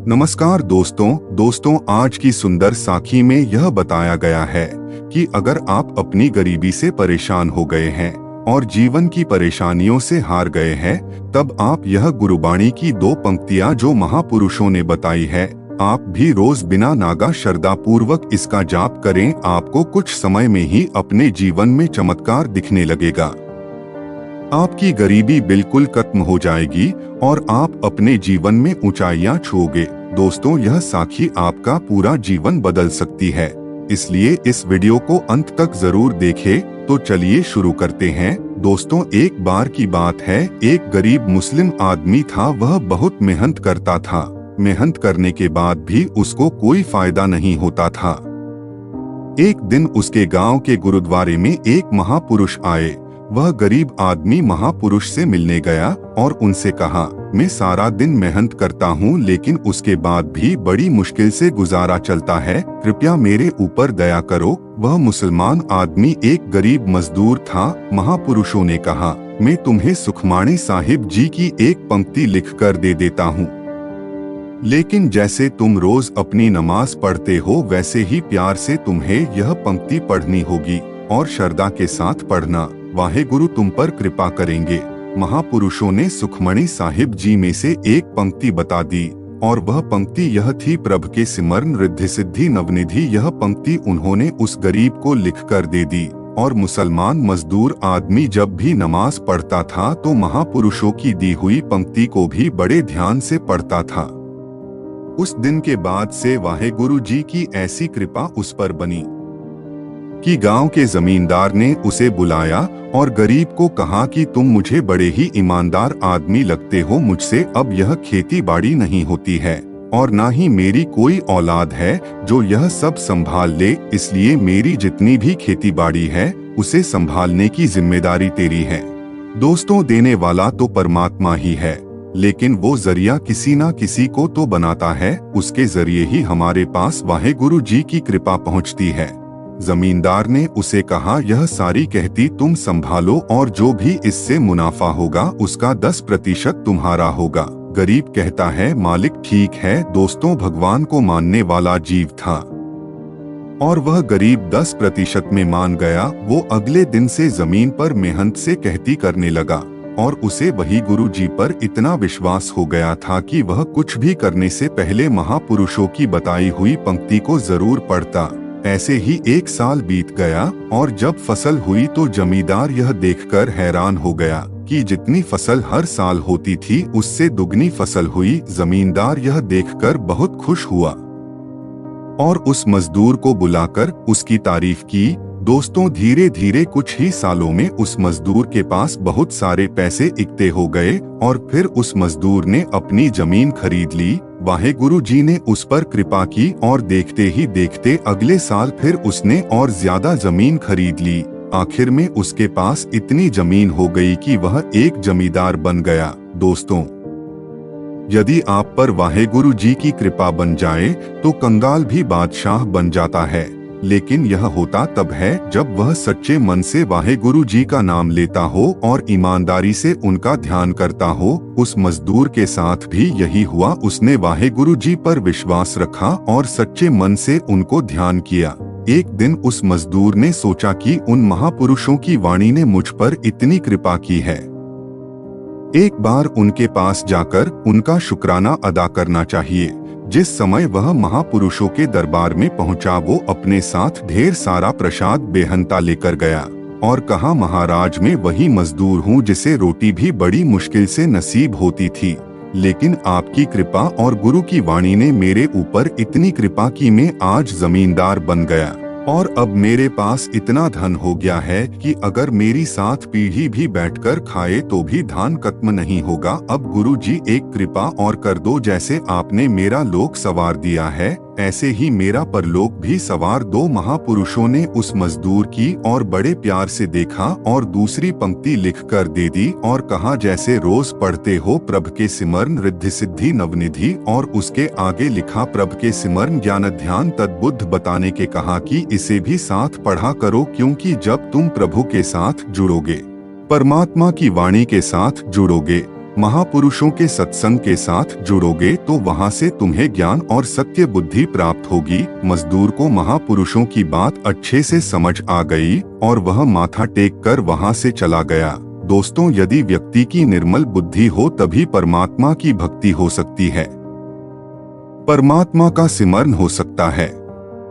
नमस्कार दोस्तों, आज की सुंदर साखी में यह बताया गया है कि अगर आप अपनी गरीबी से परेशान हो गए हैं और जीवन की परेशानियों से हार गए हैं, तब आप यह गुरुबाणी की 2 पंक्तियां जो महापुरुषों ने बताई है, आप भी रोज बिना नागा श्रद्धा पूर्वक इसका जाप करें। आपको कुछ समय में ही अपने जीवन में चमत्कार दिखने लगेगा। आपकी गरीबी बिल्कुल खत्म हो जाएगी और आप अपने जीवन में ऊंचाइयां छूओगे। दोस्तों, यह साखी आपका पूरा जीवन बदल सकती है, इसलिए इस वीडियो को अंत तक जरूर देखें। तो चलिए शुरू करते हैं। दोस्तों, एक बार की बात है, एक गरीब मुस्लिम आदमी था। वह बहुत मेहनत करता था। मेहनत करने के बाद भी उसको कोई फायदा नहीं होता था। एक दिन उसके गांव के गुरुद्वारे में एक महापुरुष आए। वह गरीब आदमी महापुरुष से मिलने गया और उनसे कहा, मैं सारा दिन मेहनत करता हूँ, लेकिन उसके बाद भी बड़ी मुश्किल से गुजारा चलता है। कृपया मेरे ऊपर दया करो। वह मुसलमान आदमी एक गरीब मजदूर था। महापुरुषों ने कहा, मैं तुम्हें सुखमाणी साहिब जी की एक पंक्ति लिखकर दे देता हूँ, लेकिन जैसे तुम रोज अपनी नमाज पढ़ते हो, वैसे ही प्यार से तुम्हें यह पंक्ति पढ़नी होगी और श्रद्धा के साथ पढ़ना। वाहेगुरु तुम पर कृपा करेंगे। महापुरुषों ने सुखमणि साहिब जी में से एक पंक्ति बता दी और वह पंक्ति यह थी, प्रभ के सिमरन रिद्धि सिद्धि नवनिधि। यह पंक्ति उन्होंने उस गरीब को लिखकर दे दी और मुसलमान मजदूर आदमी जब भी नमाज पढ़ता था तो महापुरुषों की दी हुई पंक्ति को भी बड़े ध्यान से पढ़ता था। उस दिन के बाद से वाहेगुरु जी की ऐसी कृपा उस पर बनी कि गांव के जमींदार ने उसे बुलाया और गरीब को कहा कि तुम मुझे बड़े ही ईमानदार आदमी लगते हो। मुझसे अब यह खेती बाड़ी नहीं होती है और ना ही मेरी कोई औलाद है जो यह सब संभाल ले, इसलिए मेरी जितनी भी खेती बाड़ी है उसे संभालने की जिम्मेदारी तेरी है। दोस्तों, देने वाला तो परमात्मा ही है, लेकिन वो जरिया किसी ना किसी को तो बनाता है। उसके जरिए ही हमारे पास वाहेगुरु जी की कृपा पहुंचती है। जमींदार ने उसे कहा, यह सारी कहती तुम संभालो और जो भी इससे मुनाफा होगा उसका 10% तुम्हारा होगा। गरीब कहता है, मालिक ठीक है। दोस्तों, भगवान को मानने वाला जीव था और वह गरीब 10% में मान गया। वो अगले दिन से जमीन पर मेहनत से कहती करने लगा और उसे वही गुरु जी पर इतना विश्वास हो गया था कि वह कुछ भी करने से पहले महापुरुषों की बताई हुई पंक्ति को जरूर पढ़ता। ऐसे ही 1 साल बीत गया और जब फसल हुई तो जमींदार यह देखकर हैरान हो गया कि जितनी फसल हर साल होती थी उससे दुगनी फसल हुई। जमींदार यह देखकर बहुत खुश हुआ और उस मजदूर को बुलाकर उसकी तारीफ की। दोस्तों, धीरे धीरे कुछ ही सालों में उस मजदूर के पास बहुत सारे पैसे इकट्ठे हो गए और फिर उस मजदूर ने अपनी जमीन खरीद ली। वाहेगुरु जी ने उस पर कृपा की और देखते ही देखते अगले साल फिर उसने और ज्यादा जमीन खरीद ली। आखिर में उसके पास इतनी जमीन हो गई कि वह एक जमींदार बन गया। दोस्तों, यदि आप पर वाहेगुरु जी की कृपा बन जाए तो कंगाल भी बादशाह बन जाता है, लेकिन यह होता तब है जब वह सच्चे मन से वाहेगुरु जी का नाम लेता हो और ईमानदारी से उनका ध्यान करता हो। उस मजदूर के साथ भी यही हुआ। उसने वाहेगुरु जी पर विश्वास रखा और सच्चे मन से उनको ध्यान किया। एक दिन उस मजदूर ने सोचा कि उन महापुरुषों की वाणी ने मुझ पर इतनी कृपा की है, एक बार उनके पास जाकर उनका शुक्राना अदा करना चाहिए। जिस समय वह महापुरुषों के दरबार में पहुंचा, वो अपने साथ ढेर सारा प्रसाद बेहंता लेकर गया और कहा, महाराज मैं वही मजदूर हूँ जिसे रोटी भी बड़ी मुश्किल से नसीब होती थी, लेकिन आपकी कृपा और गुरु की वाणी ने मेरे ऊपर इतनी कृपा की मैं आज जमींदार बन गया और अब मेरे पास इतना धन हो गया है कि अगर मेरी 7 पीढ़ी भी बैठकर खाए तो भी धान खत्म नहीं होगा। अब गुरु जी एक कृपा और कर दो। जैसे आपने मेरा लोक सवार दिया है, ऐसे ही मेरा परलोक भी सवार दो। महापुरुषों ने उस मजदूर की और बड़े प्यार से देखा और दूसरी पंक्ति लिख कर दे दी और कहा, जैसे रोज पढ़ते हो प्रभ के सिमरन रिद्धि सिद्धि नवनिधि, और उसके आगे लिखा प्रभ के सिमरन ज्ञान ध्यान तद्बुद्ध बताने के कहा कि इसे भी साथ पढ़ा करो, क्योंकि जब तुम प्रभु के साथ जुड़ोगे, परमात्मा की वाणी के साथ जुड़ोगे, महापुरुषों के सत्संग के साथ जुड़ोगे तो वहाँ से तुम्हें ज्ञान और सत्य बुद्धि प्राप्त होगी। मजदूर को महापुरुषों की बात अच्छे से समझ आ गई और वह माथा टेक कर वहाँ से चला गया। दोस्तों, यदि व्यक्ति की निर्मल बुद्धि हो तभी परमात्मा की भक्ति हो सकती है, परमात्मा का सिमरन हो सकता है।